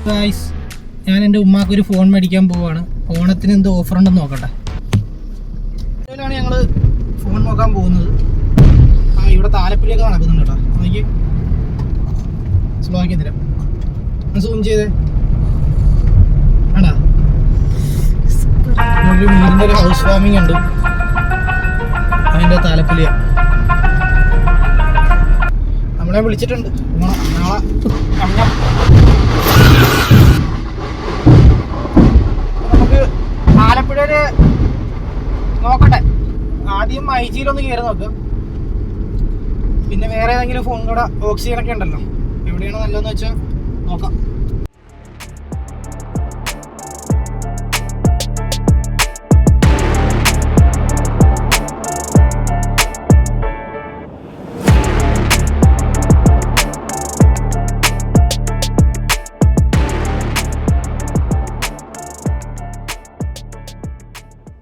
Guys, ഞാൻ എൻ്റെ ഉമ്മാക്കൊരു phone മേടിക്കാൻ പോവാണ്. ഓണത്തിന് എന്തോ ഓഫർ ഉണ്ടെന്ന് നോക്കട്ടെ. ഇതിലാണ് ഞങ്ങൾ ഫോൺ നോക്കാൻ പോകുന്നത്. ഇവിടെ താലപ്പൊലിയൊക്കെ നടക്കുന്നുണ്ട് കേട്ടോ. എനിക്ക് സ്ലോ ആക്കി തരാം, സൂം ചെയ്തേ. വേണ്ടാ, ഒരു വീടിൻ്റെ ഒരു ഹൗസ് വാമിംഗ് ഉണ്ട്, അതിൻ്റെ താലപ്പൊലിയ. നമ്മളെ വിളിച്ചിട്ടുണ്ട് നാളെ. നമുക്ക് ആലപ്പുഴയില് നോക്കട്ടെ. ആദ്യം മൈജിയിലൊന്ന് കയറി നോക്കാം. പിന്നെ വേറെ ഏതെങ്കിലും ഫോൺ കൂടെ ഓക്സിജനൊക്കെ ഉണ്ടല്ലോ, എവിടെയാണ് നല്ലതെന്ന് വെച്ചാൽ നോക്കാം.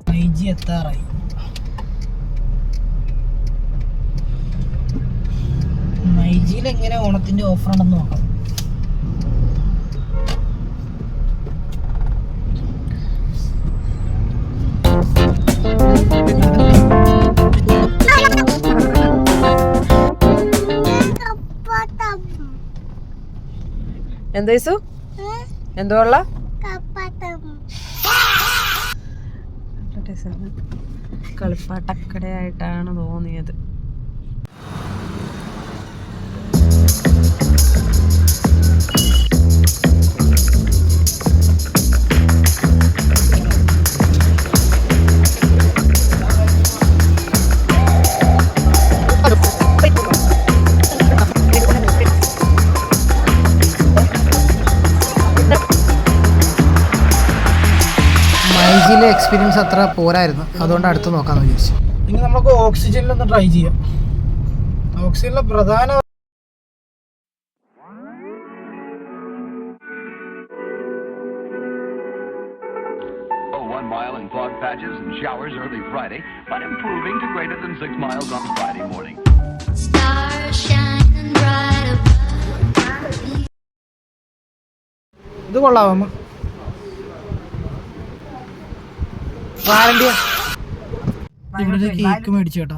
മൈജി എത്താറായി. മൈജിയിൽ എങ്ങനെ ഓണത്തിന്റെ ഓഫർ ഉണ്ടെന്ന് നോക്കാം. എന്താ എന്തോ ഉള്ള കളിപ്പാട്ടക്കടയായിട്ടാണ് തോന്നിയത്. മൈജിയിലെ എക്സ്പീരിയൻസ് അത്ര പോരായിരുന്നു, അതുകൊണ്ട് അടുത്ത് നോക്കാമെന്ന് വിചാരിച്ചു. ഇനി നമുക്ക് ഓക്സിജനിലൊന്ന് ട്രൈ ചെയ്യാം. ഓക്സിജനിലെ പ്രധാന mile in fog patches and showers early Friday, but improving to greater than 6 miles on Friday morning. Stars shining bright above. ഇത് കൊള്ളാമോ? വാറണ്ടിയാ. ഇവിടെ കേക്ക് മേടിച്ചു കേട്ടോ.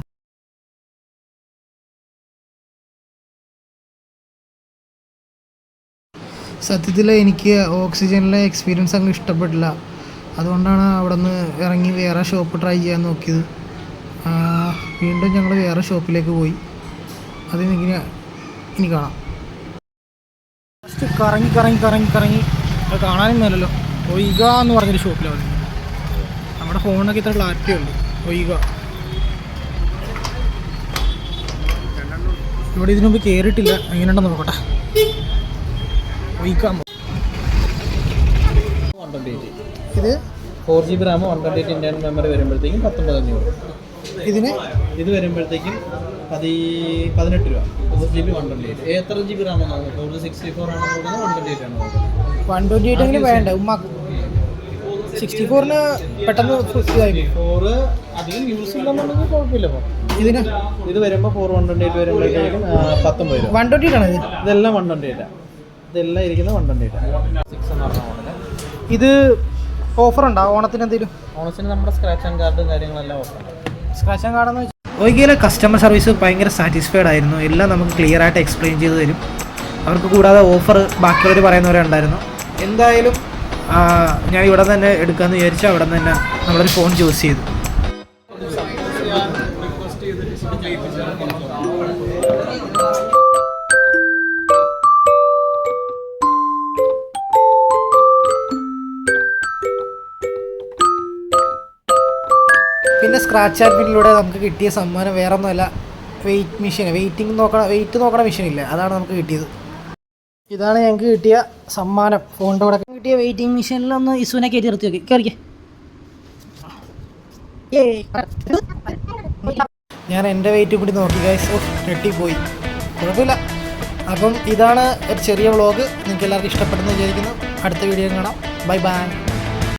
സത്യത്തിൽ എനിക്ക് ഓക്സിജനിലെ എക്സ്പീരിയൻസ് അങ്ങ് ഇഷ്ടപ്പെട്ടില്ല. അതുകൊണ്ടാണ് അവിടെ നിന്ന് ഇറങ്ങി വേറെ ഷോപ്പ് ട്രൈ ചെയ്യാൻ നോക്കിയത്. വീണ്ടും ഞങ്ങൾ വേറെ ഷോപ്പിലേക്ക് പോയി. അത് ഇനി കാണാം. ഫസ്റ്റ് കറങ്ങി അത് കാണാനും മേലല്ലോ. ഒയ്ക എന്ന് പറഞ്ഞൊരു ഷോപ്പിലാണ്. നമ്മുടെ ഫോണിനൊക്കെ ഇത്ര ക്ലാരിറ്റി ഉണ്ട്. ഒയ്ക ഇവിടെ ഇതിനു മുമ്പ് കയറിയിട്ടില്ല, എങ്ങനെയുണ്ടെന്ന് നോക്കട്ടെ. ഒയ്ക ഇത് 4GB റാം 128 ഇന്റർണൽ മെമ്മറി വരുമ്പോഴത്തേക്കും 19,500. ഇത് വരുമ്പോഴത്തേക്കും 18 രൂപ. 4GB 128. എത്ര GB റാം ആണ്? 64 ആണോ നോക്കുന്നത്, 128 ആണോ നോക്കുന്നത്? 128 വേണ്ട ഉമ്മാക്ക്. 64-ന് പെട്ടെന്ന് 4 അധികം യൂസ് ഇല്ലെന്നുണ്ടെങ്കിൽ കുഴപ്പമില്ല. ഇത് വരുമ്പോൾ 128 വരുമ്പോഴത്തേക്കും 19 രൂപ. 128 ആണ് ഇതെല്ലാം 128. ഇതെല്ലാം ഇരിക്കുന്ന 128. 6 എന്ന് പറഞ്ഞ മോഡല്. ഇത് ഓഫർ ഉണ്ടോ ഓണത്തിന്? എന്തെങ്കിലും ഓണത്തിന് നമ്മുടെ സ്ക്രാച്ച് ആൻഡ് കാർഡും കാര്യങ്ങളെല്ലാം ഓഫറുണ്ട്. സ്ക്രാച്ച് ആൻഡ് കാർഡെന്ന് വെച്ചാൽ ഒയ്കയിലെ കസ്റ്റമർ സർവീസ് ഭയങ്കര സാറ്റിസ്ഫൈഡ് ആയിരുന്നു. എല്ലാം നമുക്ക് ക്ലിയർ ആയിട്ട് എക്സ്പ്ലെയിൻ ചെയ്ത് തരും. അവർക്ക് കൂടാതെ ഓഫർ ബാക്കിയുള്ളവർ പറയുന്നവരെ ഉണ്ടായിരുന്നു. എന്തായാലും ഞാൻ ഇവിടെ തന്നെ എടുക്കാമെന്ന് വിചാരിച്ചു. അവിടെ നിന്ന് തന്നെ നമ്മളൊരു ഫോൺ ചൂസ് ചെയ്തു. പിന്നെ സ്ക്രാച്ച് ആൻഡ് വിന്നിലൂടെ നമുക്ക് കിട്ടിയ സമ്മാനം വേറെ ഒന്നുമല്ല, വെയിറ്റ് നോക്കണ മെഷീനില്ല, അതാണ് നമുക്ക് കിട്ടിയത്. ഇതാണ് ഞങ്ങൾക്ക് കിട്ടിയ സമ്മാനം. ഫോണിൻ്റെ കൂടെ കിട്ടിയ വെയിറ്റിംഗ് മെഷീനിലൊന്ന് ഇസുവിനെ കയറ്റി നിർത്തി നോക്കി. കയറിക്കേ. ഞാൻ എൻ്റെ വെയിറ്റ് കൂടി നോക്കി ഗൈസ്. ഞെട്ടിപ്പോയി. കുഴപ്പമില്ല. അപ്പം ഇതാണ് ഒരു ചെറിയ വ്ളോഗ്. നിങ്ങൾക്ക് എല്ലാവർക്കും ഇഷ്ടപ്പെടുന്നു വിചാരിക്കുന്നു. അടുത്ത വീഡിയോ കാണാം. Bye bye.